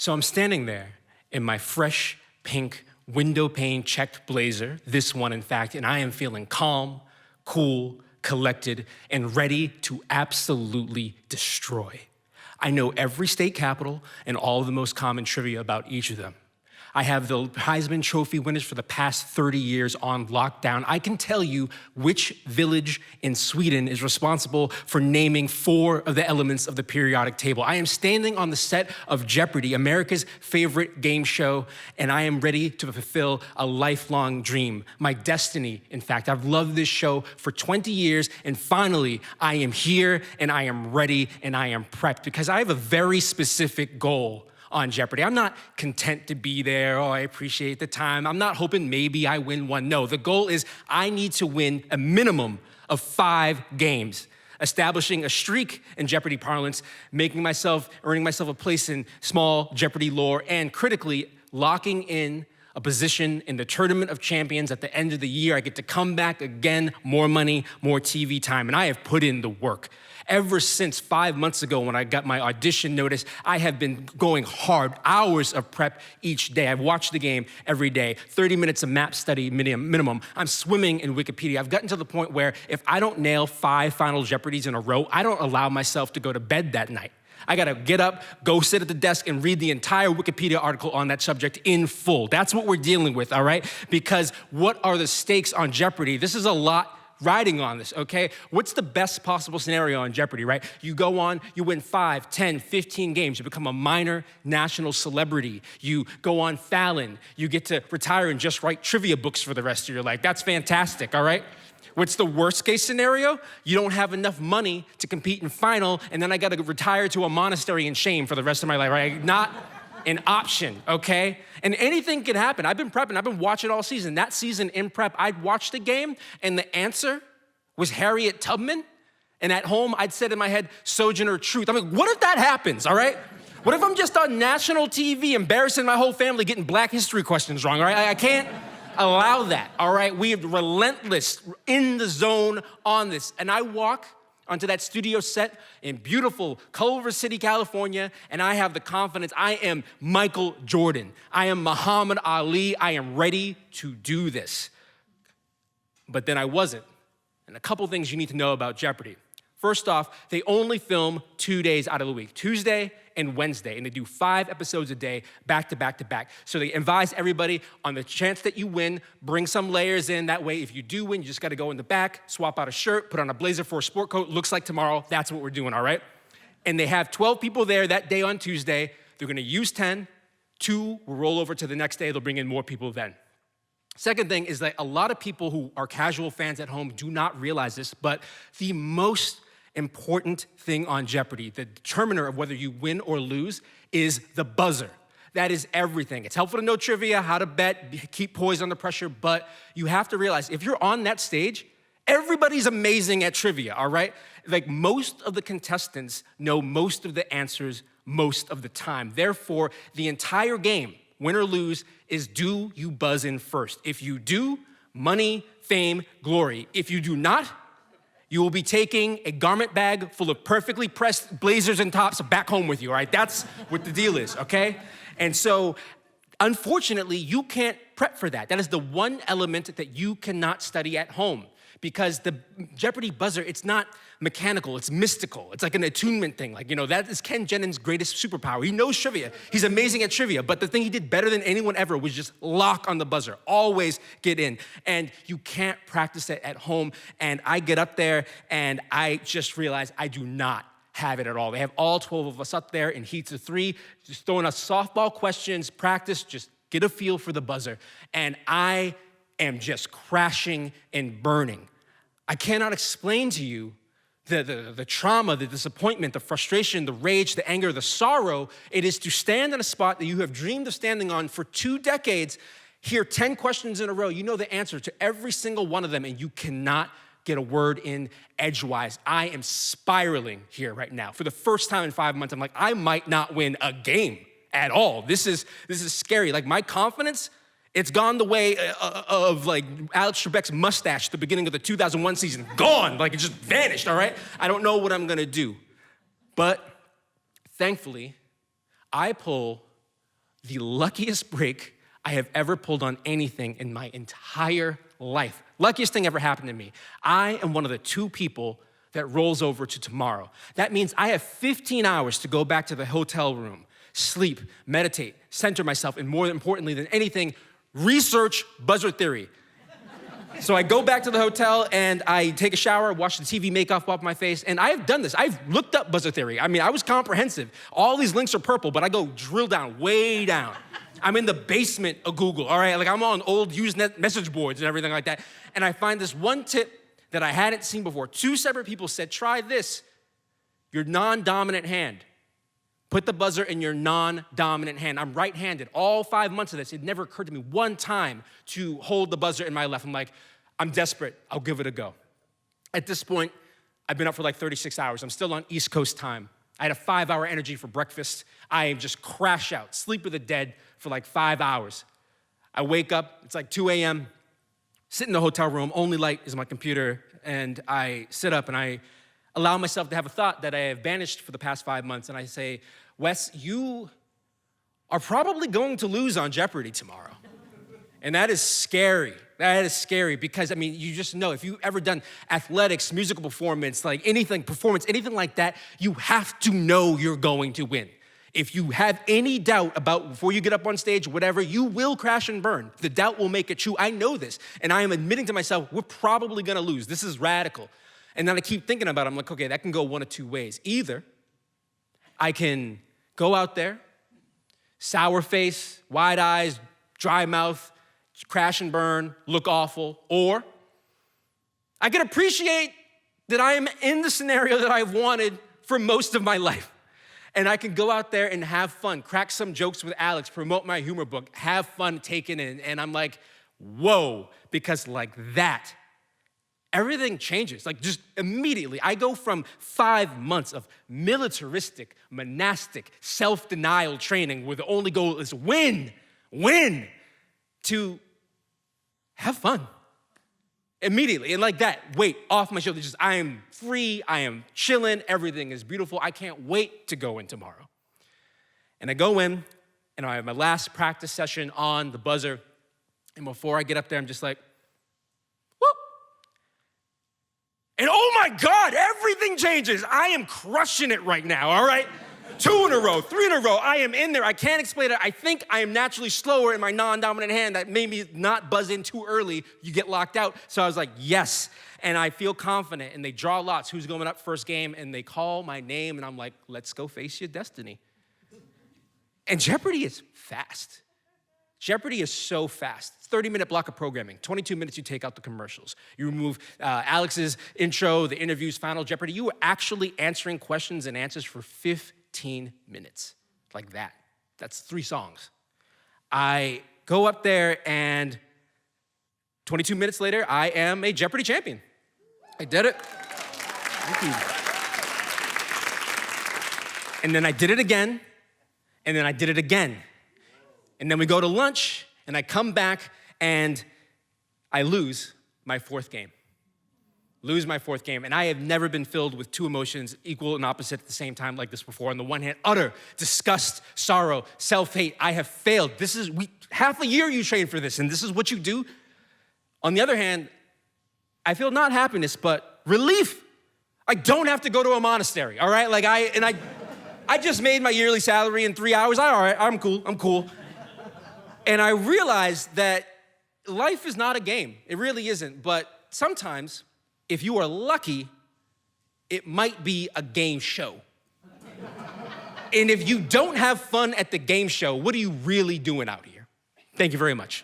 So I'm standing there in my fresh pink window pane checked blazer, this one in fact, and I am feeling calm, cool, collected, and ready to absolutely destroy. I know every state capital and all of the most common trivia about each of them. I have the Heisman Trophy winners for the past 30 years on lockdown. I can tell you which village in Sweden is responsible for naming 4 of the elements of the periodic table. I am standing on the set of Jeopardy, America's favorite game show, and I am ready to fulfill a lifelong dream, my destiny, in fact. I've loved this show for 20 years, and finally, I am here, and I am ready, and I am prepped, because I have a very specific goal on Jeopardy. I'm not content to be there. Oh, I appreciate the time. I'm not hoping maybe I win one. No, the goal is I need to win a minimum of 5 games, establishing a streak in Jeopardy parlance, earning myself a place in small Jeopardy lore, and critically, locking in a position in the Tournament of Champions at the end of the year. I get to come back again, more money, more TV time, and I have put in the work. Ever since 5 months ago when I got my audition notice, I have been going hard, hours of prep each day. I've watched the game every day, 30 minutes of map study minimum. I'm swimming in Wikipedia. I've gotten to the point where if I don't nail 5 Final Jeopardies in a row, I don't allow myself to go to bed that night. I gotta get up, go sit at the desk, and read the entire Wikipedia article on that subject in full. That's what we're dealing with, all right? Because what are the stakes on Jeopardy? This is a lot riding on this, okay? What's the best possible scenario on Jeopardy, right? You go on, you win 5, 10, 15 games, you become a minor national celebrity. You go on Fallon, you get to retire and just write trivia books for the rest of your life. That's fantastic, all right? What's the worst case scenario? You don't have enough money to compete in final, and then I gotta retire to a monastery in shame for the rest of my life, right? Not an option, okay? And anything can happen. I've been prepping, I've been watching all season. That season in prep, I'd watch the game, and the answer was Harriet Tubman, and at home, I'd said in my head, Sojourner Truth. I'm like, what if that happens, all right? What if I'm just on national TV embarrassing my whole family getting Black history questions wrong, all right? I can't allow that, all right? We are relentless, in the zone on this. And I walk onto that studio set in beautiful Culver City, California, and I have the confidence. I am Michael Jordan. I am Muhammad Ali. I am ready to do this. But then I wasn't. And a couple things you need to know about Jeopardy. First off, they only film 2 days out of the week, Tuesday and Wednesday, and they do 5 episodes a day, back to back to back. So they advise everybody on the chance that you win, bring some layers in. That way, if you do win, you just gotta go in the back, swap out a shirt, put on a blazer for a sport coat, looks like tomorrow. That's what we're doing, all right? And they have 12 people there that day on Tuesday. They're gonna use 10, 2 will roll over to the next day. They'll bring in more people then. Second thing is that a lot of people who are casual fans at home do not realize this, but the most important thing on Jeopardy, the determiner of whether you win or lose, is the buzzer. That is everything. It's helpful to know trivia, how to bet, keep poise under pressure, but you have to realize if you're on that stage, everybody's amazing at trivia, all right? Like most of the contestants know most of the answers most of the time. Therefore, the entire game, win or lose, is do you buzz in first? If you do, money, fame, glory. If you do not, you will be taking a garment bag full of perfectly pressed blazers and tops back home with you, all right? That's what the deal is, okay? And so, unfortunately, you can't prep for that. That is the one element that you cannot study at home, because the Jeopardy buzzer, it's not mechanical, it's mystical. It's like an attunement thing. Like, that is Ken Jennings' greatest superpower. He knows trivia. He's amazing at trivia, but the thing he did better than anyone ever was just lock on the buzzer, always get in. And you can't practice it at home. And I get up there and I just realize I do not have it at all. They have all 12 of us up there in heats of 3, just throwing us softball questions, practice, just get a feel for the buzzer. And I am just crashing and burning. I cannot explain to you the trauma, the disappointment, the frustration, the rage, the anger, the sorrow it is to stand in a spot that you have dreamed of standing on for 2 decades, hear 10 questions in a row, you know the answer to every single one of them, and you cannot get a word in edgewise. I am spiraling here right now. For the first time in 5 months, I'm like, I might not win a game at all. This is scary. Like, my confidence, it's gone the way of like Alex Trebek's mustache at the beginning of the 2001 season. Gone, like it just vanished, all right? I don't know what I'm gonna do. But thankfully, I pull the luckiest break I have ever pulled on anything in my entire life. Luckiest thing ever happened to me. I am one of the 2 people that rolls over to tomorrow. That means I have 15 hours to go back to the hotel room, sleep, meditate, center myself, and more importantly than anything, research buzzard theory. So I go back to the hotel and I take a shower, wash the TV makeup off my face, and I have done this. I've looked up buzzard theory. I mean, I was comprehensive. All these links are purple, but I go drill down, way down. I'm in the basement of Google, all right? Like I'm on old Usenet message boards and everything like that. And I find this one tip that I hadn't seen before. 2 separate people said, try this, your non-dominant hand. Put the buzzer in your non-dominant hand. I'm right-handed. All 5 months of this, it never occurred to me one time to hold the buzzer in my left. I'm like, I'm desperate. I'll give it a go. At this point, I've been up for like 36 hours. I'm still on East Coast time. I had a 5-hour energy for breakfast. I just crash out, sleep with the dead for like 5 hours. I wake up, it's like 2 a.m., sit in the hotel room, only light is my computer, and I sit up and I allow myself to have a thought that I have banished for the past 5 months, and I say, Wes, you are probably going to lose on Jeopardy tomorrow. And that is scary. That is scary because, I mean, you just know if you've ever done athletics, musical performance, like anything like that, you have to know you're going to win. If you have any doubt about before you get up on stage, whatever, you will crash and burn. The doubt will make it true. I know this. And I am admitting to myself, we're probably gonna lose. This is radical. And then I keep thinking about it. I'm like, okay, that can go one of 2 ways. Either I can go out there, sour face, wide eyes, dry mouth, crash and burn, look awful, or I can appreciate that I am in the scenario that I've wanted for most of my life. And I can go out there and have fun, crack some jokes with Alex, promote my humor book, have fun taking in. And I'm like, whoa, because like that, everything changes, like just immediately. I go from 5 months of militaristic, monastic, self-denial training where the only goal is win, to have fun. Immediately, and like that, weight off my shoulders. Just, I am free, I am chilling, everything is beautiful. I can't wait to go in tomorrow. And I go in, and I have my last practice session on the buzzer, and before I get up there, I'm just like, whoop. And oh my God, everything changes. I am crushing it right now, all right? 2 in a row, 3 in a row, I am in there. I can't explain it. I think I am naturally slower in my non-dominant hand. That made me not buzz in too early. You get locked out. So I was like, yes. And I feel confident. And they draw lots. Who's going up first game? And they call my name. And I'm like, let's go face your destiny. And Jeopardy is fast. Jeopardy is so fast. It's 30-minute block of programming. 22 minutes, you take out the commercials. You remove Alex's intro, the interviews, Final Jeopardy. You are actually answering questions and answers for 15 minutes, like that. That's 3 songs. I go up there and 22 minutes later, I am a Jeopardy champion. I did it. Thank you. And then I did it again, and then I did it again. And then we go to lunch, and I come back, and I lose my 4th game. Lose my 4th game, and I have never been filled with 2 emotions equal and opposite at the same time like this before. On the one hand, utter disgust, sorrow, self-hate. I have failed. Half a year you train for this, and this is what you do. On the other hand, I feel not happiness, but relief. I don't have to go to a monastery, all right? I just made my yearly salary in 3 hours. All right, I'm cool. And I realized that life is not a game. It really isn't, but sometimes, if you are lucky, it might be a game show. And if you don't have fun at the game show, what are you really doing out here? Thank you very much.